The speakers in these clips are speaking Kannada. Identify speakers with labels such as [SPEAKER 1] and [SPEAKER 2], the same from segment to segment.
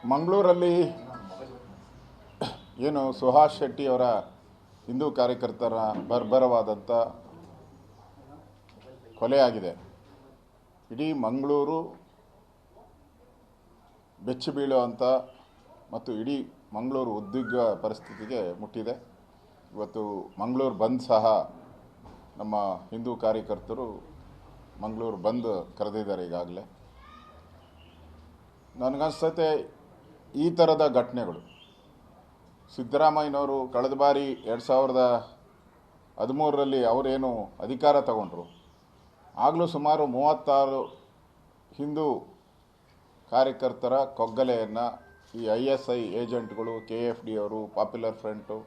[SPEAKER 1] ಮಂಗಳೂರಲ್ಲಿ ಏನು ಸುಹಾಸ್ ಶೆಟ್ಟಿ ಅವರ ಹಿಂದೂ ಕಾರ್ಯಕರ್ತರ ಬರ್ಬರವಾದಂಥ ಕೊಲೆಯಾಗಿದೆ. ಇಡೀ ಮಂಗಳೂರು ಬೆಚ್ಚಿ ಬೀಳುವಂಥ ಮತ್ತು ಇಡೀ ಮಂಗಳೂರು ಉದ್ವಿಗ್ನ ಪರಿಸ್ಥಿತಿಗೆ ಮುಟ್ಟಿದೆ. ಇವತ್ತು ಮಂಗಳೂರು ಬಂದ್ ಸಹ ನಮ್ಮ ಹಿಂದೂ ಕಾರ್ಯಕರ್ತರು ಮಂಗಳೂರು ಬಂದ್ ಕರೆದಿದ್ದಾರೆ. ಈಗಾಗಲೇ ನನಗನ್ಸುತ್ತೆ ಈ ಥರದ ಘಟನೆಗಳು ಸಿದ್ದರಾಮಯ್ಯನವರು ಕಳೆದ ಬಾರಿ 2013ರಲ್ಲಿ ಅವರೇನು ಅಧಿಕಾರ ತಗೊಂಡ್ರು, ಆಗಲೂ ಸುಮಾರು 36 ಹಿಂದೂ ಕಾರ್ಯಕರ್ತರ ಕೊಗ್ಗಲೆಯನ್ನು ಈ ISI ಏಜೆಂಟ್ಗಳು, KFD ಅವರು, ಪಾಪ್ಯುಲರ್ ಫ್ರಂಟು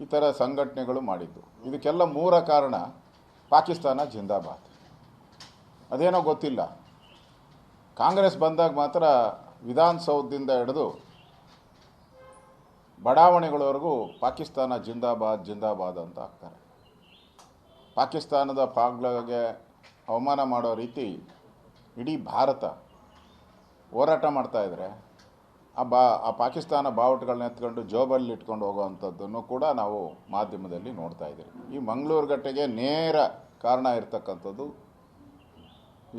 [SPEAKER 1] ಈ ಥರ ಸಂಘಟನೆಗಳು ಮಾಡಿದ್ದು. ಇದಕ್ಕೆಲ್ಲ ಮೂಲ ಕಾರಣ ಪಾಕಿಸ್ತಾನ ಜಿಂದಾಬಾದ್. ಅದೇನೋ ಗೊತ್ತಿಲ್ಲ, ಕಾಂಗ್ರೆಸ್ ಬಂದಾಗ ಮಾತ್ರ ವಿಧಾನಸೌಧದಿಂದ ಹಿಡಿದು ಬಡಾವಣೆಗಳವರೆಗೂ ಪಾಕಿಸ್ತಾನ ಜಿಂದಾಬಾದ್ ಜಿಂದಾಬಾದ್ ಅಂತ ಹಾಕ್ತಾರೆ. ಪಾಕಿಸ್ತಾನದ ಪಾಗ್ಲಗೆ ಅವಮಾನ ಮಾಡೋ ರೀತಿ ಇಡೀ ಭಾರತ ಹೋರಾಟ ಮಾಡ್ತಾಯಿದ್ರೆ ಆ ಪಾಕಿಸ್ತಾನ ಬಾವುಟಗಳನ್ನ ಎತ್ಕೊಂಡು ಜೋಬಲ್ಲಿ ಇಟ್ಕೊಂಡು ಹೋಗೋವಂಥದ್ದನ್ನು ಕೂಡ ನಾವು ಮಾಧ್ಯಮದಲ್ಲಿ ನೋಡ್ತಾ ಇದ್ದೀವಿ. ಈ ಮಂಗಳೂರು ಘಟನೆಗೆ ನೇರ ಕಾರಣ ಇರತಕ್ಕಂಥದ್ದು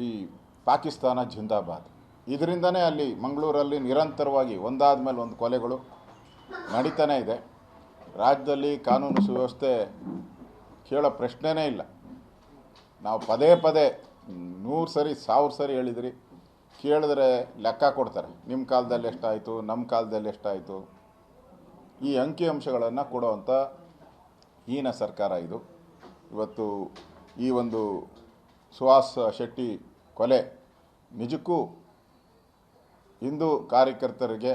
[SPEAKER 1] ಈ ಪಾಕಿಸ್ತಾನ ಜಿಂದಾಬಾದ್. ಇದರಿಂದನೇ ಅಲ್ಲಿ ಮಂಗಳೂರಲ್ಲಿ ನಿರಂತರವಾಗಿ ಒಂದಾದ ಮೇಲೆ ಒಂದು ಕೊಲೆಗಳು ನಡೀತಾನೇ ಇದೆ. ರಾಜ್ಯದಲ್ಲಿ ಕಾನೂನು ಸುವ್ಯವಸ್ಥೆ ಕೇಳೋ ಪ್ರಶ್ನೆನೇ ಇಲ್ಲ. ನಾವು ಪದೇ ಪದೇ 100 ಸರಿ 1000 ಸರಿ ಹೇಳಿದ್ರಿ, ಕೇಳಿದ್ರೆ ಲೆಕ್ಕ ಕೊಡ್ತಾರೆ. ನಿಮ್ಮ ಕಾಲದಲ್ಲಿ ಎಷ್ಟಾಯಿತು, ನಮ್ಮ ಕಾಲದಲ್ಲಿ ಎಷ್ಟಾಯಿತು, ಈ ಅಂಕಿಅಂಶಗಳನ್ನು ಕೊಡುವಂಥ ಹೀನ ಸರ್ಕಾರ ಇದು. ಇವತ್ತು ಈ ಒಂದು ಸುಹಾಸ್ ಶೆಟ್ಟಿ ಕೊಲೆ ನಿಜಕ್ಕೂ ಹಿಂದೂ ಕಾರ್ಯಕರ್ತರಿಗೆ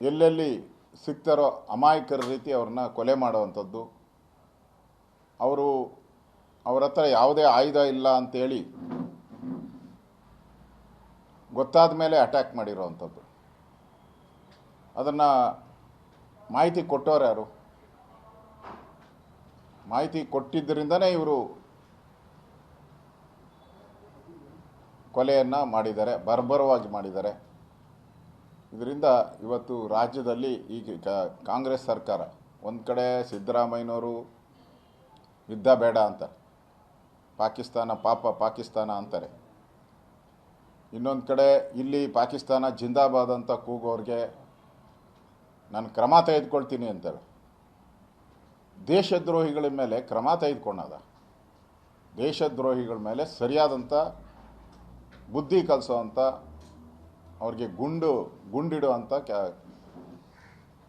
[SPEAKER 1] ಎಲ್ಲೆಲ್ಲಿ ಸಿಗ್ತಾರೋ ಅಮಾಯಕರ ರೀತಿ ಅವ್ರನ್ನ ಕೊಲೆ ಮಾಡುವಂಥದ್ದು, ಅವ್ರ ಹತ್ರ ಯಾವುದೇ ಆಯುಧ ಇಲ್ಲ ಅಂತೇಳಿ ಗೊತ್ತಾದ ಮೇಲೆ ಅಟ್ಯಾಕ್ ಮಾಡಿರೋವಂಥದ್ದು. ಅದನ್ನು ಮಾಹಿತಿ ಕೊಟ್ಟವ್ರು ಯಾರು? ಮಾಹಿತಿ ಕೊಟ್ಟಿದ್ದರಿಂದನೇ ಇವರು ಕೊಲೆಯನ್ನು ಮಾಡಿದ್ದಾರೆ, ಬರ್ಬರವಾಗಿ ಮಾಡಿದ್ದಾರೆ. ಇದರಿಂದ ಇವತ್ತು ರಾಜ್ಯದಲ್ಲಿ ಈಗ ಕಾಂಗ್ರೆಸ್ ಸರ್ಕಾರ ಒಂದು ಕಡೆ ಸಿದ್ದರಾಮಯ್ಯನವರು ಯುದ್ಧ ಬೇಡ ಅಂತ, ಪಾಕಿಸ್ತಾನ ಪಾಪ ಪಾಕಿಸ್ತಾನ ಅಂತಾರೆ, ಇನ್ನೊಂದು ಕಡೆ ಇಲ್ಲಿ ಪಾಕಿಸ್ತಾನ ಜಿಂದಾಬಾದ್ ಅಂತ ಕೂಗೋರಿಗೆ ನಾನು ಕ್ರಮ ತೆಗೆದುಕೊಳ್ತೀನಿ ಅಂತೇಳಿ ದೇಶದ್ರೋಹಿಗಳ ಮೇಲೆ ಕ್ರಮ ತೆಗೆದುಕೊಂಡದ. ದೇಶದ್ರೋಹಿಗಳ ಮೇಲೆ ಸರಿಯಾದಂಥ ಬುದ್ಧಿ ಕಲಿಸೋವಂಥ, ಅವ್ರಿಗೆ ಗುಂಡಿಡುವಂಥ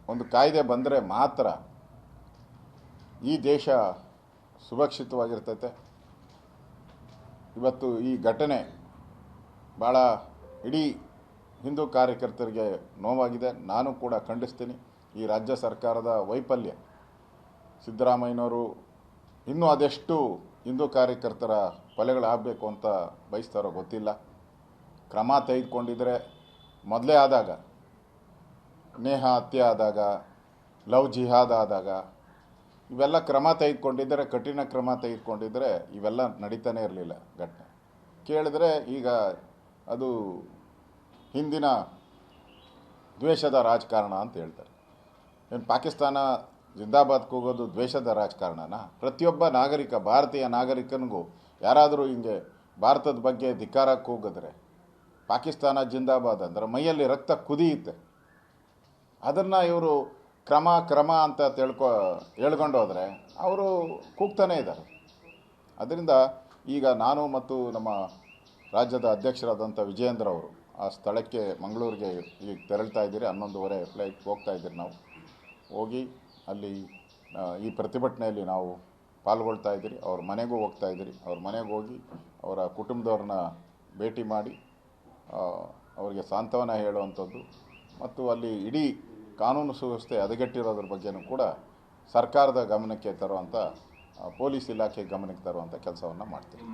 [SPEAKER 1] ಒಂದು ಕಾಯ್ದೆ ಬಂದರೆ ಮಾತ್ರ ಈ ದೇಶ ಸುರಕ್ಷಿತವಾಗಿರ್ತೈತೆ. ಇವತ್ತು ಈ ಘಟನೆ ಭಾಳ ಇಡೀ ಹಿಂದೂ ಕಾರ್ಯಕರ್ತರಿಗೆ ನೋವಾಗಿದೆ. ನಾನು ಕೂಡ ಖಂಡಿಸ್ತೀನಿ ಈ ರಾಜ್ಯ ಸರ್ಕಾರದ ವೈಫಲ್ಯ. ಸಿದ್ದರಾಮಯ್ಯನವರು ಇನ್ನೂ ಅದೆಷ್ಟು ಹಿಂದೂ ಕಾರ್ಯಕರ್ತರ ಕೊಲೆಗಳಾಗಬೇಕು ಅಂತ ಬಯಸ್ತಾರೋ ಗೊತ್ತಿಲ್ಲ. ಕ್ರಮ ತೆಗೆದುಕೊಂಡಿದ್ರೆ ಮೊದಲೇ ಆದಾಗ, ನೇಹ ಹತ್ಯೆ ಆದಾಗ, ಲವ್ ಜಿಹಾದ್ ಆದಾಗ ಇವೆಲ್ಲ ಕ್ರಮ ತೆಗೆದುಕೊಂಡಿದ್ದರೆ, ಕಠಿಣ ಕ್ರಮ ತೆಗೆದುಕೊಂಡಿದ್ದರೆ ಇವೆಲ್ಲ ನಡೀತಾನೆ ಇರಲಿಲ್ಲ. ಘಟನೆ ಕೇಳಿದ್ರೆ ಈಗ ಅದು ಹಿಂದಿನ ದ್ವೇಷದ ರಾಜಕಾರಣ ಅಂತ ಹೇಳ್ತಾರೆ. ಏನು ಪಾಕಿಸ್ತಾನ ಜಿಂದಾಬಾದ್ ಕೂಗೋದು ದ್ವೇಷದ ರಾಜಕಾರಣನ? ಪ್ರತಿಯೊಬ್ಬ ನಾಗರಿಕ, ಭಾರತೀಯ ನಾಗರಿಕನಿಗೂ ಯಾರಾದರೂ ಹಿಂಗೆ ಭಾರತದ ಬಗ್ಗೆ ಧಿಕ್ಕಾರ ಕೂಗಿದ್ರೆ, ಪಾಕಿಸ್ತಾನ ಜಿಂದಾಬಾದ್ ಅಂದ್ರೆ ಮೈಯಲ್ಲಿ ರಕ್ತ ಕುದಿಯುತ್ತೆ. ಅದನ್ನು ಇವರು ಕ್ರಮ ಅಂತ ಹೇಳ್ಕೊಂಡು ಹೋದರೆ ಅವರು ಕೂಗ್ತಾನೇ ಇದ್ದಾರೆ. ಅದರಿಂದ ಈಗ ನಾನು ಮತ್ತು ನಮ್ಮ ರಾಜ್ಯದ ಅಧ್ಯಕ್ಷರಾದಂಥ ವಿಜಯೇಂದ್ರ ಅವರು ಆ ಸ್ಥಳಕ್ಕೆ ಮಂಗಳೂರಿಗೆ ಈಗ ತೆರಳ್ತಾ ಇದ್ದೀರಿ. 11:30 ಫ್ಲೈಟ್ ಹೋಗ್ತಾ ಇದ್ದೀರಿ. ನಾವು ಹೋಗಿ ಅಲ್ಲಿ ಈ ಪ್ರತಿಭಟನೆಯಲ್ಲಿ ನಾವು ಪಾಲ್ಗೊಳ್ತಾ ಇದ್ದೀರಿ. ಅವ್ರ ಮನೆಗೂ ಹೋಗ್ತಾ ಇದ್ದೀರಿ. ಅವ್ರ ಮನೆಗೆ ಹೋಗಿ ಅವರ ಕುಟುಂಬದವ್ರನ್ನ ಭೇಟಿ ಮಾಡಿ ಅವರಿಗೆ ಸಾಂತ್ವನ ಹೇಳುವಂಥದ್ದು ಮತ್ತು ಅಲ್ಲಿ ಇಡೀ ಕಾನೂನು ಸುವ್ಯವಸ್ಥೆ ಹದಗೆಟ್ಟಿರೋದ್ರ ಬಗ್ಗೆನೂ ಕೂಡ ಸರ್ಕಾರದ ಗಮನಕ್ಕೆ ತರುವಂಥ, ಪೊಲೀಸ್ ಇಲಾಖೆ ಗಮನಕ್ಕೆ ತರುವಂಥ ಕೆಲಸವನ್ನು ಮಾಡ್ತೀವಿ.